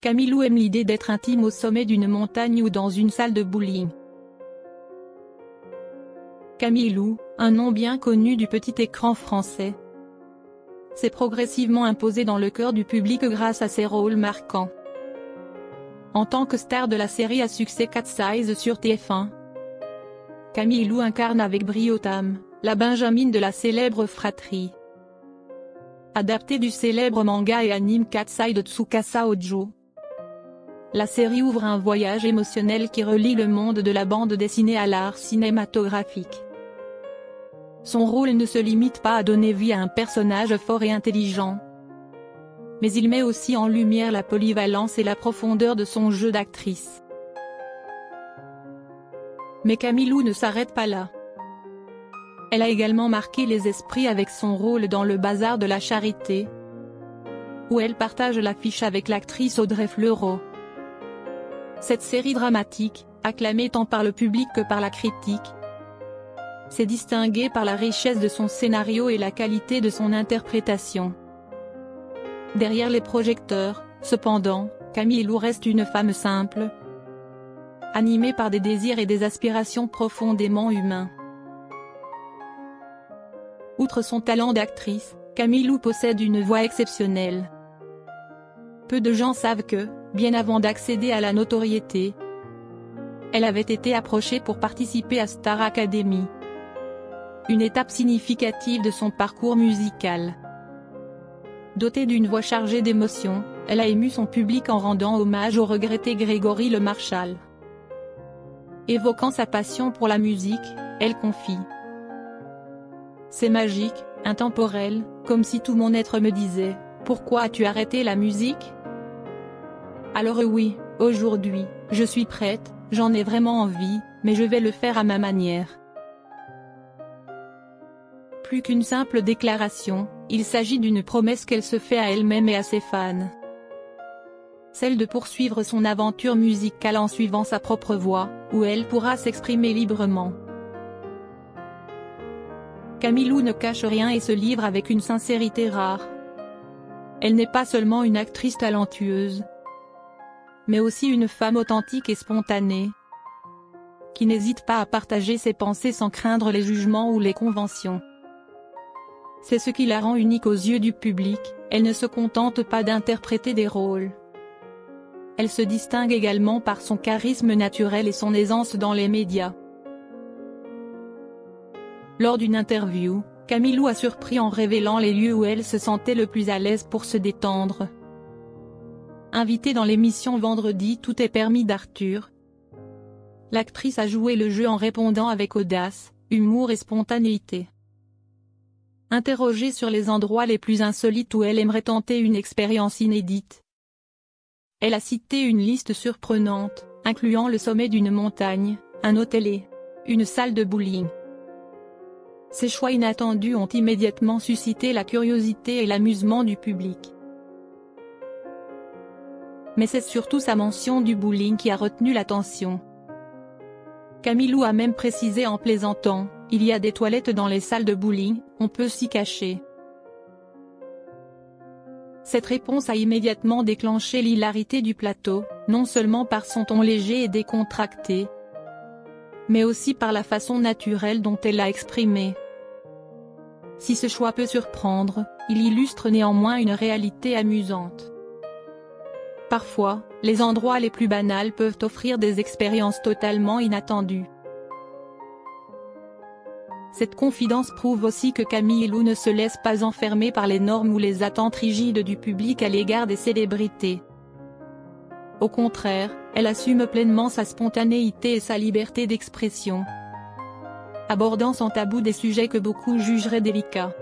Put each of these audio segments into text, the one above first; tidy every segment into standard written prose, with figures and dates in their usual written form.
Camille Lou aime l'idée d'être intime au sommet d'une montagne ou dans une salle de bowling. Camille Lou, un nom bien connu du petit écran français, s'est progressivement imposée dans le cœur du public grâce à ses rôles marquants. En tant que star de la série à succès Cat Size sur TF1, Camille Lou incarne avec brio Tam, la Benjamine de la célèbre fratrie. Adaptée du célèbre manga et anime Cat Size de Tsukasa Ojo, la série ouvre un voyage émotionnel qui relie le monde de la bande dessinée à l'art cinématographique. Son rôle ne se limite pas à donner vie à un personnage fort et intelligent, mais il met aussi en lumière la polyvalence et la profondeur de son jeu d'actrice. Mais Camille Lou ne s'arrête pas là. Elle a également marqué les esprits avec son rôle dans Le Bazar de la Charité, où elle partage l'affiche avec l'actrice Audrey Fleurot. Cette série dramatique, acclamée tant par le public que par la critique, s'est distinguée par la richesse de son scénario et la qualité de son interprétation. Derrière les projecteurs, cependant, Camille Lou reste une femme simple, animée par des désirs et des aspirations profondément humains. Outre son talent d'actrice, Camille Lou possède une voix exceptionnelle. Peu de gens savent que, bien avant d'accéder à la notoriété, elle avait été approchée pour participer à Star Academy, une étape significative de son parcours musical. Dotée d'une voix chargée d'émotions, elle a ému son public en rendant hommage au regretté Grégory Le Marchal. Évoquant sa passion pour la musique, elle confie: « C'est magique, intemporel, comme si tout mon être me disait, pourquoi as-tu arrêté la musique ? Alors oui, aujourd'hui, je suis prête, j'en ai vraiment envie, mais je vais le faire à ma manière. » Plus qu'une simple déclaration, il s'agit d'une promesse qu'elle se fait à elle-même et à ses fans. Celle de poursuivre son aventure musicale en suivant sa propre voie, où elle pourra s'exprimer librement. Camille Lou ne cache rien et se livre avec une sincérité rare. Elle n'est pas seulement une actrice talentueuse, mais aussi une femme authentique et spontanée, qui n'hésite pas à partager ses pensées sans craindre les jugements ou les conventions. C'est ce qui la rend unique aux yeux du public, elle ne se contente pas d'interpréter des rôles. Elle se distingue également par son charisme naturel et son aisance dans les médias. Lors d'une interview, Camille Lou a surpris en révélant les lieux où elle se sentait le plus à l'aise pour se détendre. Invitée dans l'émission Vendredi Tout est permis d'Arthur, l'actrice a joué le jeu en répondant avec audace, humour et spontanéité. Interrogée sur les endroits les plus insolites où elle aimerait tenter une expérience inédite, elle a cité une liste surprenante, incluant le sommet d'une montagne, un hôtel et une salle de bowling. Ces choix inattendus ont immédiatement suscité la curiosité et l'amusement du public. Mais c'est surtout sa mention du bowling qui a retenu l'attention. Camille Lou a même précisé en plaisantant: « Il y a des toilettes dans les salles de bowling, on peut s'y cacher. » Cette réponse a immédiatement déclenché l'hilarité du plateau, non seulement par son ton léger et décontracté, mais aussi par la façon naturelle dont elle l'a exprimé. Si ce choix peut surprendre, il illustre néanmoins une réalité amusante. Parfois, les endroits les plus banals peuvent offrir des expériences totalement inattendues. Cette confidence prouve aussi que Camille Lou ne se laisse pas enfermer par les normes ou les attentes rigides du public à l'égard des célébrités. Au contraire, elle assume pleinement sa spontanéité et sa liberté d'expression, abordant sans tabou des sujets que beaucoup jugeraient délicats.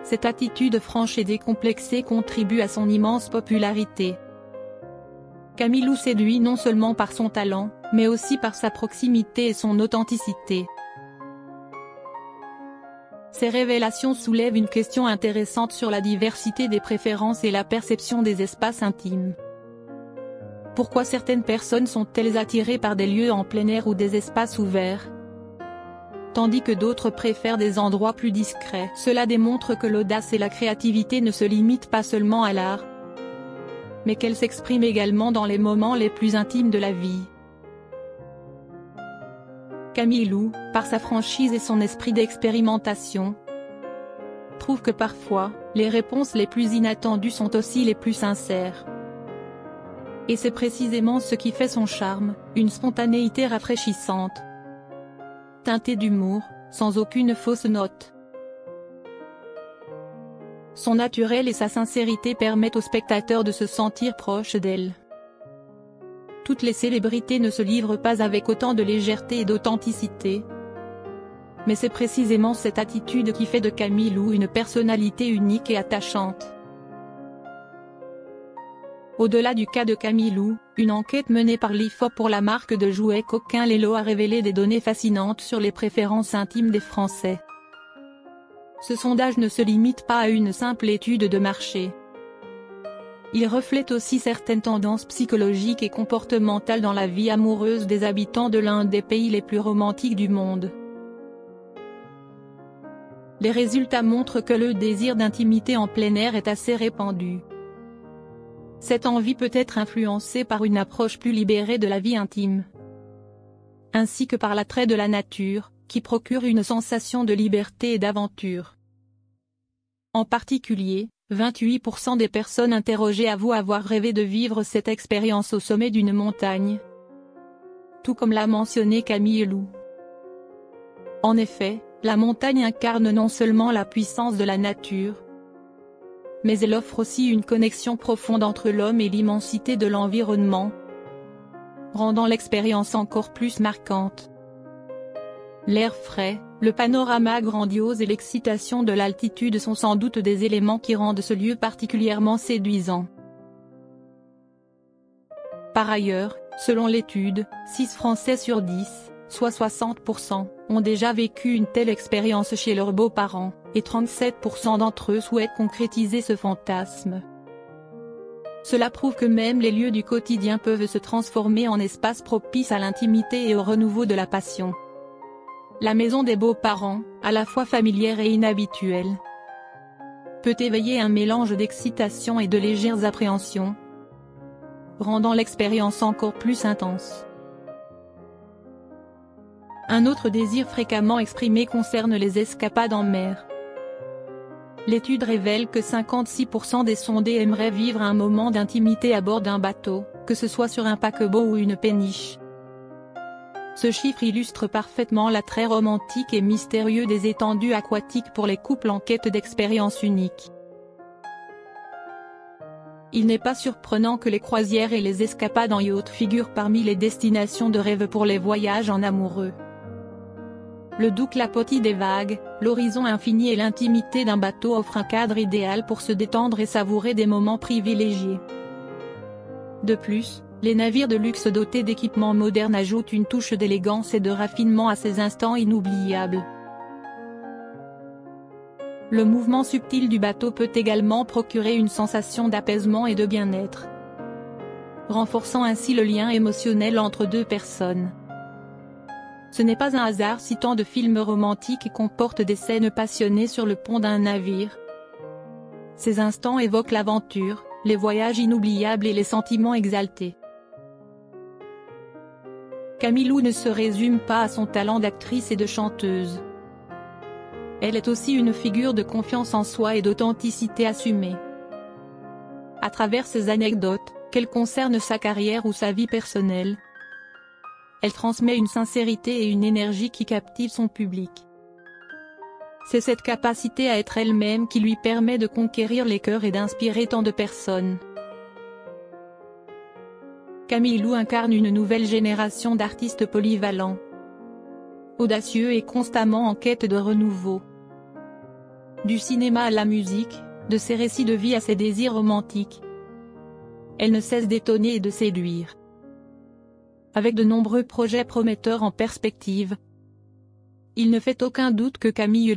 Cette attitude franche et décomplexée contribue à son immense popularité. Camille Lou séduit non seulement par son talent, mais aussi par sa proximité et son authenticité. Ces révélations soulèvent une question intéressante sur la diversité des préférences et la perception des espaces intimes. Pourquoi certaines personnes sont-elles attirées par des lieux en plein air ou des espaces ouverts, tandis que d'autres préfèrent des endroits plus discrets? Cela démontre que l'audace et la créativité ne se limitent pas seulement à l'art, mais qu'elle s'exprime également dans les moments les plus intimes de la vie. Camille Lou, par sa franchise et son esprit d'expérimentation, trouve que parfois, les réponses les plus inattendues sont aussi les plus sincères. Et c'est précisément ce qui fait son charme, une spontanéité rafraîchissante, teintée d'humour, sans aucune fausse note. Son naturel et sa sincérité permettent aux spectateurs de se sentir proches d'elle. Toutes les célébrités ne se livrent pas avec autant de légèreté et d'authenticité. Mais c'est précisément cette attitude qui fait de Camille Lou une personnalité unique et attachante. Au-delà du cas de Camille Lou, une enquête menée par l'IFOP pour la marque de jouets coquins Lelo a révélé des données fascinantes sur les préférences intimes des Français. Ce sondage ne se limite pas à une simple étude de marché. Il reflète aussi certaines tendances psychologiques et comportementales dans la vie amoureuse des habitants de l'un des pays les plus romantiques du monde. Les résultats montrent que le désir d'intimité en plein air est assez répandu. Cette envie peut être influencée par une approche plus libérée de la vie intime, ainsi que par l'attrait de la nature, qui procure une sensation de liberté et d'aventure. En particulier, 28% des personnes interrogées avouent avoir rêvé de vivre cette expérience au sommet d'une montagne, tout comme l'a mentionné Camille Lou. En effet, la montagne incarne non seulement la puissance de la nature, mais elle offre aussi une connexion profonde entre l'homme et l'immensité de l'environnement, rendant l'expérience encore plus marquante. L'air frais, le panorama grandiose et l'excitation de l'altitude sont sans doute des éléments qui rendent ce lieu particulièrement séduisant. Par ailleurs, selon l'étude, 6 Français sur 10, soit 60%, ont déjà vécu une telle expérience chez leurs beaux-parents, et 37% d'entre eux souhaitent concrétiser ce fantasme. Cela prouve que même les lieux du quotidien peuvent se transformer en espaces propices à l'intimité et au renouveau de la passion. La maison des beaux-parents, à la fois familière et inhabituelle, peut éveiller un mélange d'excitation et de légères appréhensions, rendant l'expérience encore plus intense. Un autre désir fréquemment exprimé concerne les escapades en mer. L'étude révèle que 56% des sondés aimeraient vivre un moment d'intimité à bord d'un bateau, que ce soit sur un paquebot ou une péniche. Ce chiffre illustre parfaitement l'attrait romantique et mystérieux des étendues aquatiques pour les couples en quête d'expériences uniques. Il n'est pas surprenant que les croisières et les escapades en yacht figurent parmi les destinations de rêve pour les voyages en amoureux. Le doux clapotis des vagues, l'horizon infini et l'intimité d'un bateau offrent un cadre idéal pour se détendre et savourer des moments privilégiés. De plus, les navires de luxe dotés d'équipements modernes ajoutent une touche d'élégance et de raffinement à ces instants inoubliables. Le mouvement subtil du bateau peut également procurer une sensation d'apaisement et de bien-être, renforçant ainsi le lien émotionnel entre deux personnes. Ce n'est pas un hasard si tant de films romantiques comportent des scènes passionnées sur le pont d'un navire. Ces instants évoquent l'aventure, les voyages inoubliables et les sentiments exaltés. Camille Lou ne se résume pas à son talent d'actrice et de chanteuse. Elle est aussi une figure de confiance en soi et d'authenticité assumée. À travers ses anecdotes, qu'elles concernent sa carrière ou sa vie personnelle, elle transmet une sincérité et une énergie qui captivent son public. C'est cette capacité à être elle-même qui lui permet de conquérir les cœurs et d'inspirer tant de personnes. Camille Lou incarne une nouvelle génération d'artistes polyvalents, audacieux et constamment en quête de renouveau. Du cinéma à la musique, de ses récits de vie à ses désirs romantiques, elle ne cesse d'étonner et de séduire. Avec de nombreux projets prometteurs en perspective, il ne fait aucun doute que Camille